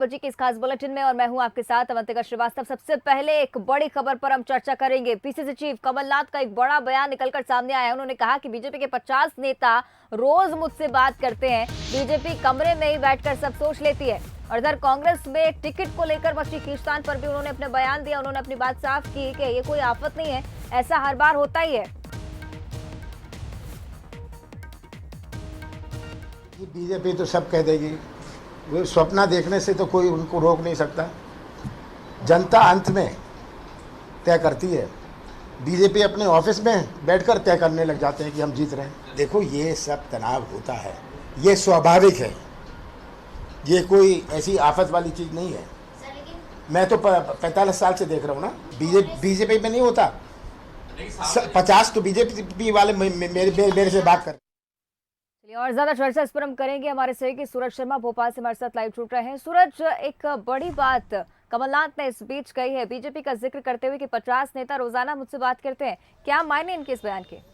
बजे के इस खास बुलेटिन में और मैं हूं आपके साथ अवंतिका श्रीवास्तव। सबसे पहले एक बड़ी खबर पर हम चर्चा करेंगे। पीसीसी चीफ कमलनाथ का एक बड़ा बयान निकलकर सामने आया है। उन्होंने कहा कि बीजेपी के 50 नेता रोज मुझसे बात करते हैं, बीजेपी कमरे में ही बैठकर सब सोच लेती है। और इधर कांग्रेस में टिकट को लेकर मची खींचतान पर भी उन्होंने अपने बयान दिया। उन्होंने अपनी बात साफ की कि ये कोई आफत नहीं है, ऐसा हर बार होता ही है। बीजेपी तो सब कह देगी, वो सपना देखने से तो कोई उनको रोक नहीं सकता। जनता अंत में तय करती है। बीजेपी अपने ऑफिस में बैठकर तय करने लग जाते हैं कि हम जीत रहे हैं। देखो, ये सब तनाव होता है, ये स्वाभाविक है, ये कोई ऐसी आफत वाली चीज नहीं है। मैं तो 45 साल से देख रहा हूँ ना, बीजेपी में नहीं होता। 50 तो बीजेपी वाले मेरे से बात कर। और ज्यादा चर्चा इस पर हम करेंगे। हमारे सहयोगी सूरज शर्मा भोपाल से हमारे साथ लाइव जुड़ रहे हैं। सूरज, एक बड़ी बात कमलनाथ ने इस बीच कही है, बीजेपी का जिक्र करते हुए कि 50 नेता रोजाना मुझसे बात करते हैं। क्या मायने इनके इस बयान के?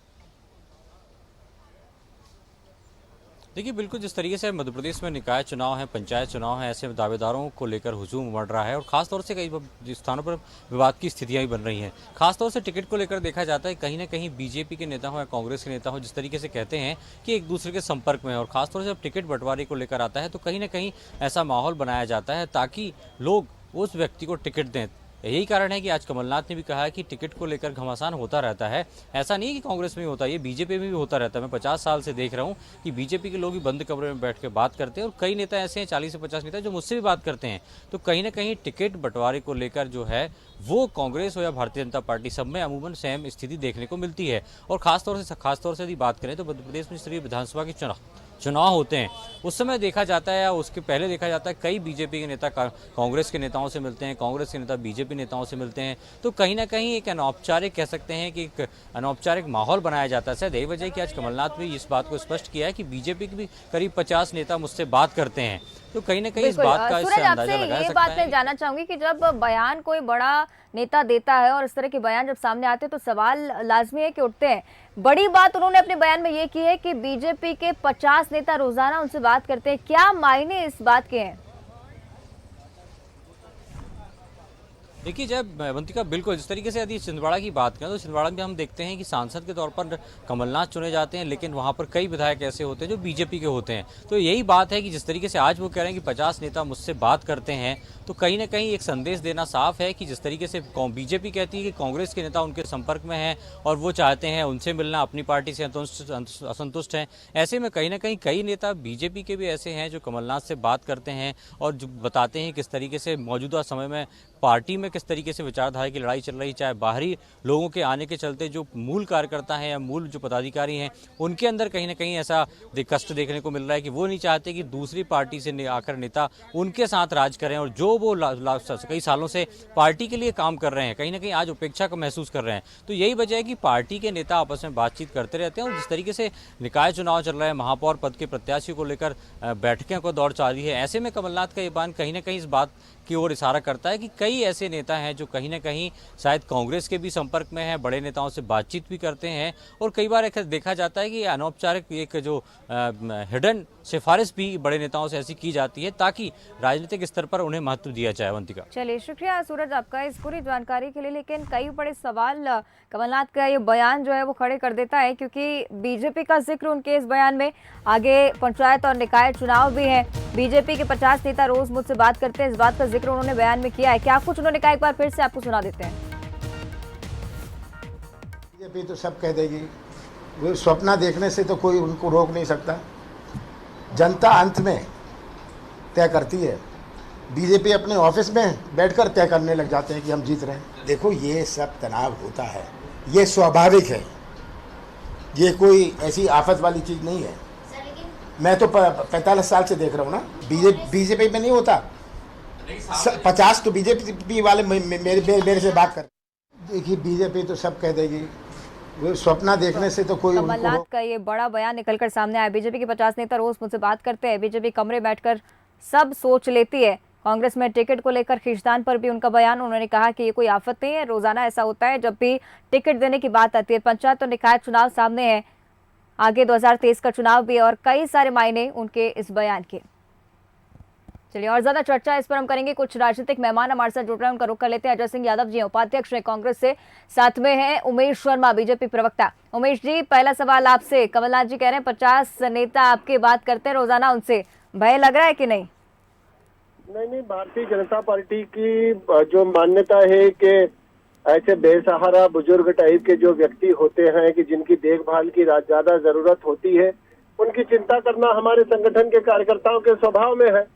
देखिए, बिल्कुल जिस तरीके से मध्य प्रदेश में निकाय चुनाव है, पंचायत चुनाव है, ऐसे दावेदारों को लेकर हुजूम उमड़ रहा है और खासतौर से कई स्थानों पर विवाद की स्थितियां भी बन रही हैं। खासतौर से टिकट को लेकर देखा जाता है, कहीं ना कहीं बीजेपी के नेता हो या कांग्रेस के नेता हो, जिस तरीके से कहते हैं कि एक दूसरे के संपर्क में है और खासतौर से जब टिकट बंटवारे को लेकर आता है तो कहीं ना कहीं ऐसा माहौल बनाया जाता है ताकि लोग उस व्यक्ति को टिकट दें। यही कारण है कि आज कमलनाथ ने भी कहा है कि टिकट को लेकर घमासान होता रहता है। ऐसा नहीं है कि कांग्रेस में ही होता है, ये बीजेपी में भी होता रहता है। मैं 50 साल से देख रहा हूँ कि बीजेपी के लोग भी बंद कमरे में बैठ के बात करते हैं और कई नेता ऐसे हैं, 40 से 50 नेता जो मुझसे भी बात करते हैं। तो कहीं ना कहीं टिकट बंटवारे को लेकर जो है वो कांग्रेस हो या भारतीय जनता पार्टी, सब में अमूमन सेम स्थिति देखने को मिलती है। और खासतौर से यदि बात करें तो मध्य प्रदेश में जिस तरह विधानसभा के चुनाव होते हैं उस समय देखा जाता है या उसके पहले देखा जाता है कई बीजेपी के नेता कांग्रेस के नेताओं से मिलते हैं, कांग्रेस के नेता बीजेपी नेताओं से मिलते हैं। तो कहीं ना कहीं एक अनौपचारिक कह सकते हैं कि एक अनौपचारिक माहौल बनाया जाता है। शायद यही वजह है कि आज कमलनाथ भी इस बात को स्पष्ट किया है कि बीजेपी के भी करीब 50 नेता मुझसे बात करते हैं। तो कहीं ना कहीं इस बात का इससे अंदाजा लगाया सकता है। बात मैं जानना चाहूंगी कि जब बयान कोई बड़ा नेता देता है और इस तरह के बयान जब सामने आते हैं तो सवाल लाजमी है कि उठते हैं। बड़ी बात उन्होंने अपने बयान में ये की है कि बीजेपी के 50 नेता रोजाना उनसे बात करते हैं। क्या मायने इस बात के हैं? देखिए, जब अवंतिका, बिल्कुल जिस तरीके से यदि छिंदवाड़ा की बात करें तो छिंदवाड़ा में हम देखते हैं कि सांसद के तौर पर कमलनाथ चुने जाते हैं, लेकिन वहां पर कई विधायक ऐसे होते हैं जो बीजेपी के होते हैं। तो यही बात है कि जिस तरीके से आज वो कह रहे हैं कि 50 नेता मुझसे बात करते हैं, तो कहीं ना कहीं एक संदेश देना साफ है कि जिस तरीके से बीजेपी कहती है कि कांग्रेस के नेता उनके संपर्क में हैं और वो चाहते हैं उनसे मिलना, अपनी पार्टी से असंतुष्ट हैं। ऐसे में कहीं ना कहीं कई नेता बीजेपी के भी ऐसे हैं जो कमलनाथ से बात करते हैं और जो बताते हैं किस तरीके से मौजूदा समय में पार्टी में किस तरीके से विचारधारा की लड़ाई चल रही, चाहे बाहरी लोगों के आने के चलते जो मूल कार्यकर्ता हैं या मूल जो पदाधिकारी हैं उनके अंदर कहीं ना कहीं ऐसा कष्ट देखने को मिल रहा है कि वो नहीं चाहते कि दूसरी पार्टी से आकर नेता उनके साथ राज करें और जो वो कई सालों से पार्टी के लिए काम कर रहे हैं कहीं ना कहीं आज उपेक्षा का महसूस कर रहे हैं। तो यही वजह है कि पार्टी के नेता आपस में बातचीत करते रहते हैं और जिस तरीके से निकाय चुनाव चल रहा है, महापौर पद के प्रत्याशियों को लेकर बैठकें को दौड़ जारी है, ऐसे में कमलनाथ का ये बयान कहीं ना कहीं इस बात की ओर इशारा करता है कि कई ऐसे नेता हैं जो कहीं ना कहीं शायद कांग्रेस के भी संपर्क में हैं, बड़े नेताओं से बातचीत भी करते हैं और कई बार देखा जाता है कि अनौपचारिक एक जो हिडन सिफारिश भी बड़े नेताओं से ऐसी की जाती है ताकि राजनीतिक स्तर पर उन्हें महत्व दिया जाए। अवंतिका, चलिए शुक्रिया सूरज आपका इस पूरी जानकारी के लिए। लेकिन कई बड़े सवाल कमलनाथ का ये बयान जो है वो खड़े कर देता है, क्योंकि बीजेपी का जिक्र उनके इस बयान में, आगे पंचायत और निकाय चुनाव भी है, बीजेपी के 50 नेता रोज मुझसे बात करते हैं, इस बात का जिक्र उन्होंने बयान में किया है। क्या कुछ उन्होंने कहा, एक बार फिर से आपको सुना देते हैं। बीजेपी तो सब कह देगी, वो सपना देखने से तो कोई उनको रोक नहीं सकता। जनता अंत में तय करती है। बीजेपी अपने ऑफिस में बैठकर तय करने लग जाते हैं कि हम जीत रहे हैं। देखो, ये सब तनाव होता है, ये स्वाभाविक है, ये कोई ऐसी आफत वाली चीज नहीं है। मैं तो 45 साल से देख रहा हूँ ना, बीजेपी में नहीं होता। 50 तो बीजेपी वाले मेरे से बात कर। देखिए, बीजेपी तो सब कह देगी, वो सपना देखने से तो कोई कमलनाथ का ये बड़ा बयान निकलकर सामने आया। बीजेपी के 50 नेता रोज मुझसे बात करते हैं, बीजेपी कमरे बैठकर सब सोच लेती है। कांग्रेस में टिकट को लेकर खींचतान पर भी उनका बयान। उन्होंने कहा कि ये कोई आफत नहीं है, रोजाना ऐसा होता है जब भी टिकट देने की बात आती है। पंचायत और निकाय चुनाव सामने है, आगे 2023 का चुनाव भी है और कई सारे मायने उनके इस बयान के। चलिए और ज्यादा चर्चा इस पर हम करेंगे। कुछ राजनीतिक मेहमान हमारे साथ जुड़ रहे हैं, उनका रुख कर लेते हैं। अजय सिंह यादव जी उपाध्यक्ष हैं कांग्रेस से, साथ में है उमेश शर्मा बीजेपी प्रवक्ता। उमेश जी, पहला सवाल आपसे। कमलनाथ जी कह रहे हैं 50 नेता आपकी बात करते हैं रोजाना, उनसे भय लग रहा है कि नहीं? नहीं, भारतीय जनता पार्टी की जो मान्यता है कि ऐसे बेसहारा बुजुर्ग टाइप के जो व्यक्ति होते हैं कि जिनकी देखभाल की ज्यादा जरूरत होती है, उनकी चिंता करना हमारे संगठन के कार्यकर्ताओं के स्वभाव में है।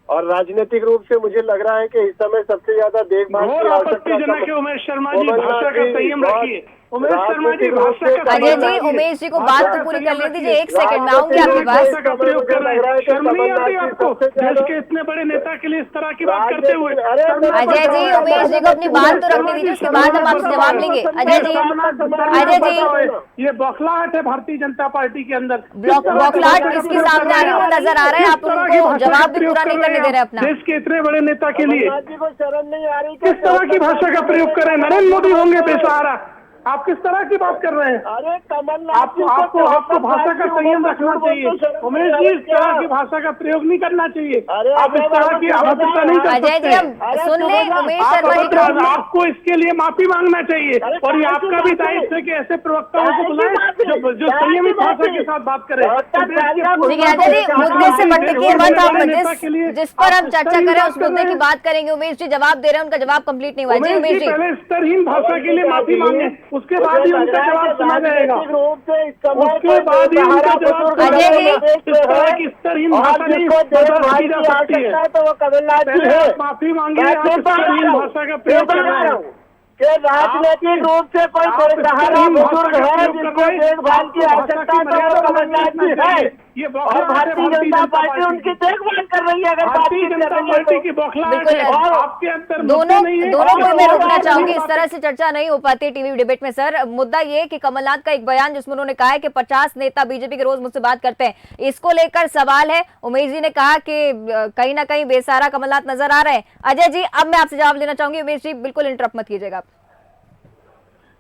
और राजनीतिक रूप से मुझे लग रहा है कि इस समय सबसे ज्यादा देखभाल की आवश्यकता। उमेश शर्मा जी, भाषा का संयम रखिए। उमेश शर्मा जी, भाषा का अजय जी, उमेश जी को बात तो पूरी कर ले दीजिए। एक सेकंड में आऊंगी आपके पास। का प्रयोग कर रहे हैं, शर्म नहीं आती आपको देश के इतने बड़े नेता के लिए इस तरह की बात करते हुए? अजय जी, उमेश जी को अपनी बात तो रखने दीजिए, उसके बाद हम आपसे जवाब लेंगे। अजय जी, ये बौखलाहट है भारतीय जनता पार्टी के अंदर। बौखलाहट किसके सामने आ रही है वो नजर आ रहा है, आप उनको जवाब भी पूरा नहीं करने दे रहे अपना। देश के इतने बड़े नेता के लिए शर्म नहीं आ रही? किस तरह की भाषा का प्रयोग कर रहे हैं? नरेंद्र मोदी होंगे बेसहारा? आप किस तरह की बात कर रहे हैं? अरे कमलनाथ आपको भाषा का संयम रखना चाहिए। उमेश जी, इस तरह की भाषा का प्रयोग नहीं करना चाहिए। आप इस तरह की अभद्रता नहीं कर अजय जी, हम सुन ले उमेश शर्मा जी को। आपको इसके लिए माफी मांगना चाहिए और ये आपका भी दायित्व है कि ऐसे प्रवक्ताओं को बुलाएं जो संयमित भाषा के साथ बात करें। ठीक है अजय जी, मुद्दे से भटकिए मत। हम जिस पर हम चर्चा करें उस मुद्दे की बात करेंगे। उमेश जी जवाब दे रहे हैं, उनका जवाब कंप्लीट नहीं हुआ। जी उमेश जी, पहले स्तरहीन भाषा के लिए माफी मांगे, उसके बाद ही उनका जवाब सुना जाएगा। उसके बाद ही उनका जवाब अजय जी, इस तरह की स्तरहीन भाषा नहीं बर्दाश्त की जा सकती है। तो वो कमलनाथ जी है। माफी मांगिए, आप स्तरहीन भाषा का प्रयोग कर रहे हैं। कि राजनीतिक रूप से कोई बेसहारा बुजुर्ग है जिनको देखभाल की आवश्यकता है तो वो कमलनाथ जी है। और भारतीय जनता पार्टी उनकी देखभाल कर रही है। अगर भारतीय जनता पार्टी की बौखलाहट है, आपके अंदर दोनों को मैं रोकना चाहूंगी। इस तरह से चर्चा नहीं हो पाती टीवी डिबेट में। सर, मुद्दा ये कि कमलनाथ का एक बयान जिसमें उन्होंने कहा है कि 50 नेता बीजेपी के रोज मुझसे बात करते हैं, इसको लेकर सवाल है। उमेश जी ने कहा कि कहीं ना कहीं बेसहारा कमलनाथ नजर आ रहे हैं। अजय जी, अब मैं आपसे जवाब लेना चाहूंगी। उमेश जी बिल्कुल इंटरप्ट मत कीजिएगा।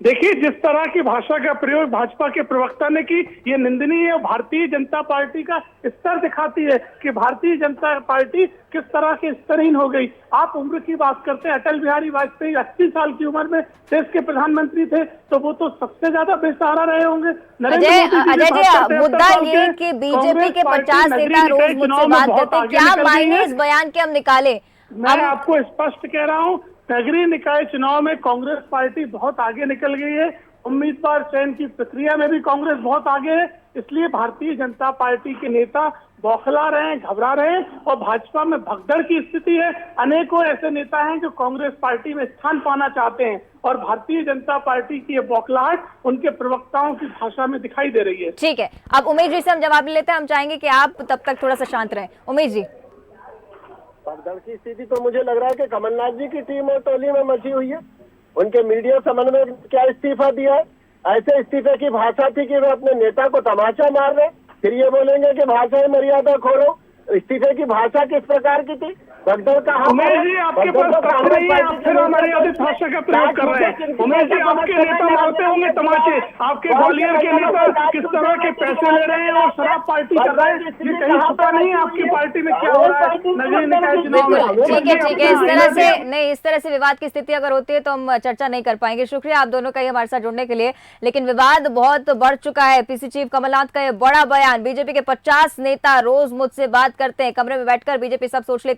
देखिए, जिस तरह की भाषा का प्रयोग भाजपा के प्रवक्ता ने की, ये निंदनीय है। भारतीय जनता पार्टी का स्तर दिखाती है कि भारतीय जनता पार्टी किस तरह की स्तरहीन हो गई। आप उम्र की बात करते हैं, अटल बिहारी वाजपेयी 80 साल की उम्र में देश के प्रधानमंत्री थे, तो वो तो सबसे ज्यादा बेसहारा रहे होंगे। अजय जी, मुद्दा ये कि बीजेपी के 50 नेता रोज मुझसे बात करते हैं, क्या मायने इस बयान के हम निकाले? मैं आपको स्पष्ट कह रहा हूँ, नगरीय निकाय चुनाव में कांग्रेस पार्टी बहुत आगे निकल गई है। उम्मीदवार चयन की प्रक्रिया में भी कांग्रेस बहुत आगे है। इसलिए भारतीय जनता पार्टी के नेता बौखला रहे हैं, घबरा रहे हैं और भाजपा में भगदड़ की स्थिति है। अनेकों ऐसे नेता हैं जो कांग्रेस पार्टी में स्थान पाना चाहते हैं और भारतीय जनता पार्टी की ये बौखलाहट उनके प्रवक्ताओं की भाषा में दिखाई दे रही है। ठीक है, अब उमेश जी से हम जवाब लेते हैं। हम चाहेंगे कि आप तब तक थोड़ा सा शांत रहें। उमेश जी, भगदड़ की स्थिति तो मुझे लग रहा है कि कमलनाथ जी की टीम और टोली में मची हुई है। उनके मीडिया समन्वय क्या इस्तीफा दिया है? ऐसे इस्तीफे की भाषा थी कि वे अपने नेता को तमाचा मार रहे, फिर ये बोलेंगे कि भाषा मर्यादा खोलो। इस्तीफे की भाषा किस प्रकार की थी? भगदड़ का उमेश जी, आपके पास तथ्य नहीं है, आप फिर अमर्यादित भाषा का प्रयोग कर रहे हैं। उमेश जी, आपके नेता मारते होंगे तमाचे, आपके ग्वालियर के नेता किस तरह के पैसे ले रहे हैं और शराब पार्टी कर रहे हैं, ये कहीं छुपा नहीं है आपकी पार्टी में क्या हो रहा है नगरीय निकाय चुनाव में। ठीक है, इस तरह से नहीं, इस तरह से विवाद की स्थिति अगर होती है तो हम चर्चा नहीं कर पाएंगे। शुक्रिया आप दोनों का हमारे साथ जुड़ने के लिए। लेकिन विवाद बहुत बढ़ चुका है। पीसी चीफ कमलनाथ का ये बड़ा बयान, बीजेपी के 50 नेता रोज मुझसे बात करते हैं, कमरे में बैठकर बीजेपी सब सोच लेती है।